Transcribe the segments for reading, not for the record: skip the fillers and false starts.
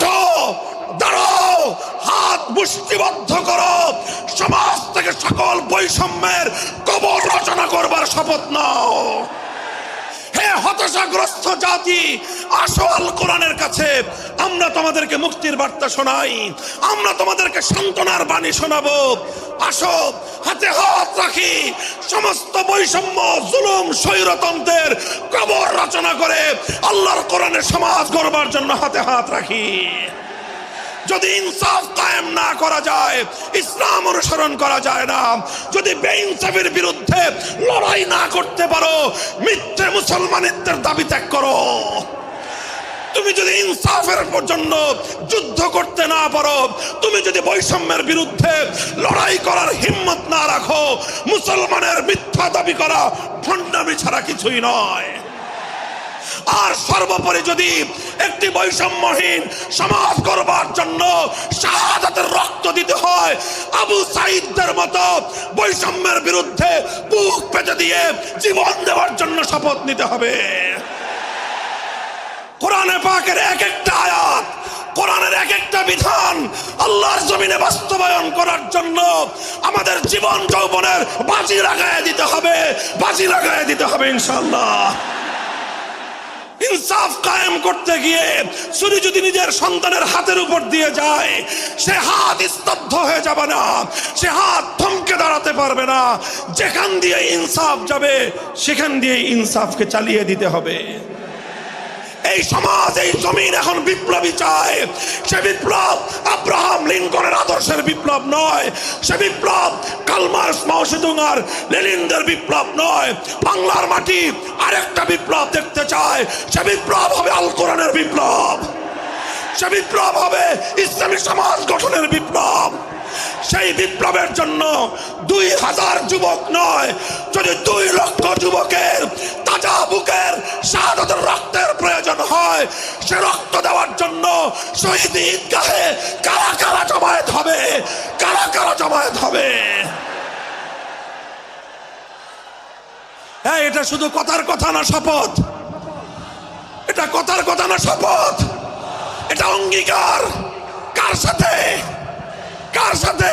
ওঠো, দাঁড়াও, হাত মুষ্টিবদ্ধ করো, সমাজ থেকে সকল বৈষম্যের কবর রচনা করবার শপথ নাও। হে হতাশাগ্রস্ত জাতি, আসো আল কোরআনের কাছে, আমরা তোমাদেরকে মুক্তির বার্তা শোনাই, আমরা তোমাদেরকে সান্ত্বনার বাণী শোনাবো। আসো, হাতে হাত রাখি, সমস্ত বৈষম্য, জুলুম, স্বৈরতন্ত্রের কবর রচনা করে আল্লাহর কোরআনের সমাজ গড়বার জন্য হাতে হাত রাখি। যদি ইনসাফ কায়েম না করা যায়, ইসলাম অনুসরণ করা যায় না, যদি বেইনসাফের বিরুদ্ধে লড়াই না করতে পারো, মিথ্যে মুসলমানিত্বের দাবি ত্যাগ করো। তুমি যদি ইনসাফের জন্য যুদ্ধ করতে না পারো, তুমি যদি বৈষম্যের বিরুদ্ধে লড়াই করার হিম্মত না রাখো, মুসলমানের মিথ্যা দাবি করা ভণ্ডামি ছাড়া কিছুই নয়। আর সর্বোপরি যদি একটি বৈষম্যহীন সমাজ গড়বার জন্য শাহাদাতের রক্ত দিতে হয়, আবু সাঈদদের মতো বৈষম্যের বিরুদ্ধে বুক পেতে দিয়ে জীবন দেওয়ার জন্য শপথ নিতে হবে। কোরআনে পাকের এক একটা আয়াত, কোরআনের এক একটা বিধান আল্লাহর জমিনে বাস্তবায়ন করার জন্য আমাদের জীবন যৌবনের বাজি লাগায় দিতে হবে, বাজি লাগায় দিতে হবে ইনশাআল্লাহ। ইনসাফ কায়েম করতে গিয়ে ছুরি যদি নিজের সন্তানের হাতের উপর দিয়ে যায়, সে হাত স্তব্ধ হয়ে যাবে না, সে হাত থমকে দাঁড়াতে পারবে না। যেখান দিয়ে ইনসাফ যাবে সেখান দিয়ে ইনসাফকে চালিয়ে দিতে হবে। এই সমাজ, এই জমিন এখন বিপ্লবী চায়। সে বিপ্লব আব্রাহাম লিঙ্কনের আদর্শের বিপ্লব নয়, সে বিপ্লব কার্ল মার্কস, মাও সেতুং আর লেনিনদের বিপ্লব নয়। বাংলার মাটি আরেকটা বিপ্লব দেখতে চায়, সে বিপ্লব হবে আল কোরআনের বিপ্লব, সে বিপ্লব হবে ইসলামী সমাজ গঠনের বিপ্লব। সেই বিপ্লবের জন্য 2000 যুবক নয়, যদি 2 লক্ষ যুবকের তাজা বুকের শাহাদাতের রক্তের প্রয়োজন হয়, সে রক্ত দেওয়ার জন্য শহীদ ঈদগাহে কারা কারা জমায়েত হবে, কারা কারা জমায়েত হবে। হ্যাঁ, এটা শুধু কথার কথা না, শপথ। এটা কথার কথা না, শপথ। এটা অঙ্গীকার। কার সাথে? কার সাথে?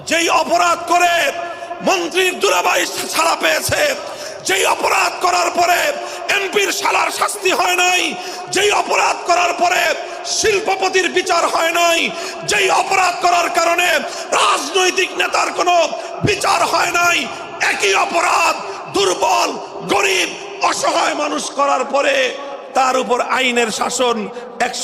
যেই অপরাধ করে মন্ত্রীর দুলাভাই ছাড়া পেয়েছে, যেই অপরাধ করার পরে এমপির শালার শাস্তি হয় নাই, যেই অপরাধ করার পরে শিল্পপতির বিচার হয় নাই, যেই অপরাধ করার কারণে রাজনৈতিক নেতার কোনো বিচার হয় নাই, একই অপরাধ দুর্বল, গরিব, অসহায় মানুষ করার পরে তার উপর আইনের শাসন 100